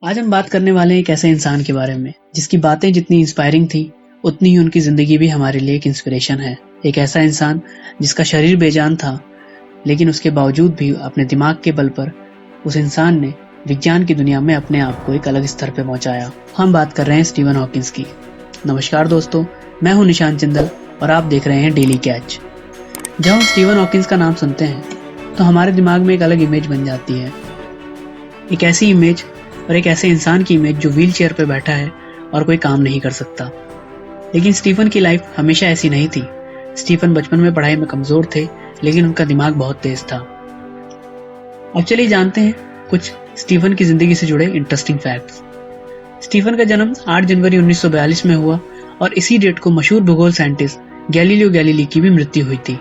आज हम बात करने वाले हैं एक ऐसे इंसान के बारे में जिसकी बातें जितनी इंस्पायरिंग थी उतनी ही उनकी जिंदगी भी हमारे लिए एक इंस्पिरेशन है। एक ऐसा इंसान जिसका शरीर बेजान था लेकिन उसके बावजूद भी अपने दिमाग के बल पर उस इंसान ने विज्ञान की दुनिया में अपने आप को एक अलग स्तर पर पहुंचाया। हम बात कर रहे हैं स्टीवन हॉकिंस की। नमस्कार दोस्तों, मैं हूं निशांत जिंदल और आप देख रहे हैं डेली कैच। जब हम स्टीवन हॉकिंस का नाम सुनते हैं तो हमारे दिमाग में एक अलग इमेज बन जाती है। एक ऐसी इमेज और एक ऐसे इंसान की इमेज जो व्हील चेयर पर बैठा है और कोई काम नहीं कर सकता। लेकिन स्टीफन की लाइफ हमेशा ऐसी नहीं थी। स्टीफन बचपन में पढ़ाई में कमजोर थे लेकिन उनका दिमाग बहुत तेज था। अब चलिए जानते हैं कुछ स्टीफन की जिंदगी से जुड़े इंटरेस्टिंग फैक्ट्स। स्टीफन का जन्म 8 जनवरी 1942 में हुआ और इसी डेट को मशहूर भूगोल साइंटिस्ट गैलीलियो गैलीली की भी मृत्यु हुई थी।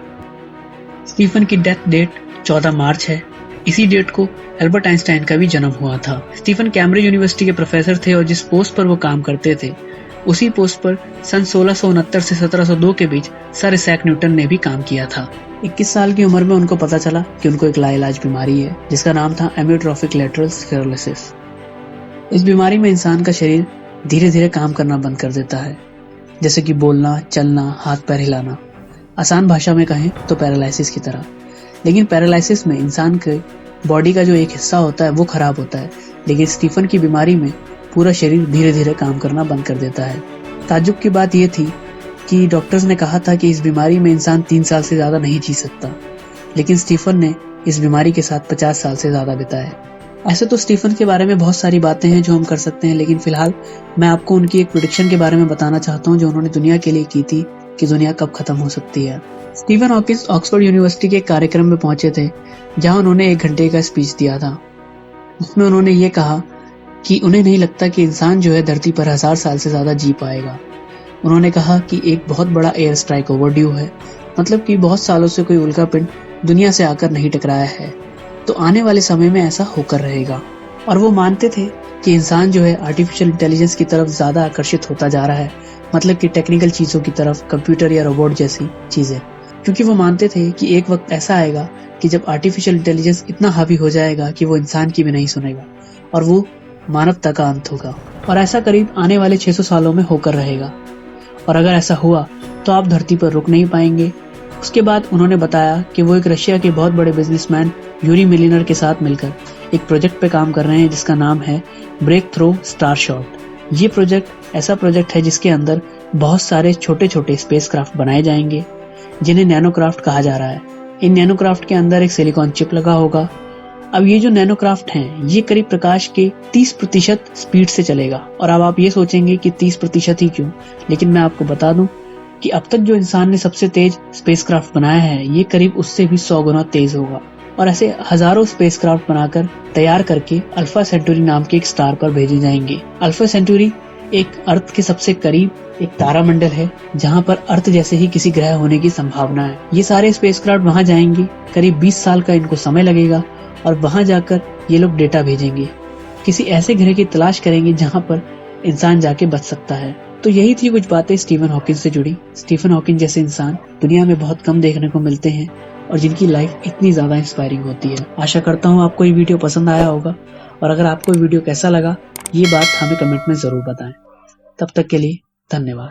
स्टीफन की डेथ डेट 14 मार्च है। इसी डेट को एल्बर्ट आइंस्टाइन का भी जन्म हुआ था। स्टीफन कैम्ब्रिज यूनिवर्सिटी के प्रोफेसर थे और जिस पोस्ट पर वो काम करते थे उसी पोस्ट पर सन 1669 से 1702 के बीच सर इसैक न्यूटन ने भी काम किया था। 21 साल की उम्र में उनको पता चला कि उनको एक लाइलाज बीमारी है जिसका नाम था एमियोट्रोफिक लेटरल स्क्लेरोसिस। इस बीमारी में इंसान का शरीर धीरे धीरे काम करना बंद कर देता है, जैसे कि बोलना, चलना, हाथ पैर हिलाना। आसान भाषा में कहें तो पैरालिसिस की तरह। लेकिन पैरालिसिस में इंसान के बॉडी का जो एक हिस्सा होता है वो खराब होता है, लेकिन स्टीफन की बीमारी में पूरा शरीर धीरे धीरे काम करना बंद कर देता है। ताज्जुब की बात यह थी कि डॉक्टर्स ने कहा था कि इस बीमारी में इंसान 3 साल से ज्यादा नहीं जी सकता, लेकिन स्टीफन ने इस बीमारी के साथ 50 साल से ज्यादा बिताए। ऐसे तो स्टीफन के बारे में बहुत सारी बातें हैं जो हम कर सकते हैं, लेकिन फिलहाल मैं आपको उनकी एक प्रेडिक्शन के बारे में बताना चाहता हूँ जो उन्होंने दुनिया के लिए की थी कि दुनिया कब खत्म हो सकती है। स्टीफन हॉकिंस ऑक्सफोर्ड यूनिवर्सिटी के कार्यक्रम में पहुंचे थे जहां उन्होंने 1 घंटे का स्पीच दिया था। उसमें उन्होंने ये कहा कि उन्हें नहीं लगता कि इंसान जो है धरती पर 1000 साल से ज्यादा जी पाएगा। उन्होंने कहा कि एक बहुत बड़ा एयर स्ट्राइक ओवरड्यू है, मतलब कि बहुत सालों से कोई उल्का पिंड दुनिया से आकर नहीं टकराया है, तो आने वाले समय में ऐसा होकर रहेगा। और वो मानते थे कि इंसान जो है आर्टिफिशियल इंटेलिजेंस की तरफ ज्यादा आकर्षित होता जा रहा है, मतलब कि टेक्निकल चीजों की तरफ, कंप्यूटर या रोबोट जैसी चीजें, क्योंकि वो मानते थे कि एक वक्त ऐसा आएगा कि जब आर्टिफिशियल इंटेलिजेंस इतना हावी हो जाएगा कि वो इंसान की भी नहीं सुनेगा और वो मानवता का अंत होगा। और ऐसा करीब आने वाले 600 सालों में होकर रहेगा। और अगर ऐसा हुआ तो आप धरती पर रुक नहीं पाएंगे। उसके बाद उन्होंने बताया कि वो एक रशिया के बहुत बड़े बिजनेसमैन यूरी मिलिनर के साथ मिलकर एक प्रोजेक्ट पे काम कर रहे हैं जिसका नाम है ब्रेक थ्रू स्टारशॉट। ये प्रोजेक्ट ऐसा प्रोजेक्ट है जिसके अंदर बहुत सारे छोटे छोटे स्पेसक्राफ्ट बनाए जाएंगे जिन्हें नैनोक्राफ्ट कहा जा रहा है। इन नैनोक्राफ्ट के अंदर एक सिलिकॉन चिप लगा होगा। अब ये जो नैनोक्राफ्ट हैं ये करीब प्रकाश के 30% स्पीड से चलेगा। और अब आप ये सोचेंगे कि 30% ही क्यों, लेकिन मैं आपको बता दूं कि अब तक जो इंसान ने सबसे तेज स्पेसक्राफ्ट बनाया है ये करीब उससे भी 100 गुना तेज होगा। और ऐसे हजारों स्पेसक्राफ्ट बनाकर तैयार करके अल्फा सेंटुरी नाम के एक स्टार पर भेजे जाएंगे। अल्फा सेंटुरी एक अर्थ के सबसे करीब एक तारामंडल है जहां पर अर्थ जैसे ही किसी ग्रह होने की संभावना है। ये सारे स्पेसक्राफ्ट वहां जाएंगे, करीब 20 साल का इनको समय लगेगा और वहां जाकर ये लोग डेटा भेजेंगे। किसी ऐसे ग्रह की तलाश करेंगे जहां पर इंसान जाके बच सकता है। तो यही थी कुछ बातें स्टीफन हॉकिंस से जुड़ी। स्टीफन हॉकिंस जैसे इंसान दुनिया में बहुत कम देखने को मिलते हैं और जिनकी लाइफ इतनी ज्यादा इंस्पायरिंग होती है। आशा करता हूँ आपको ये वीडियो पसंद आया होगा और अगर आपको ये वीडियो कैसा लगा ये बात हमें कमेंट में जरूर बताएं। तब तक के लिए धन्यवाद।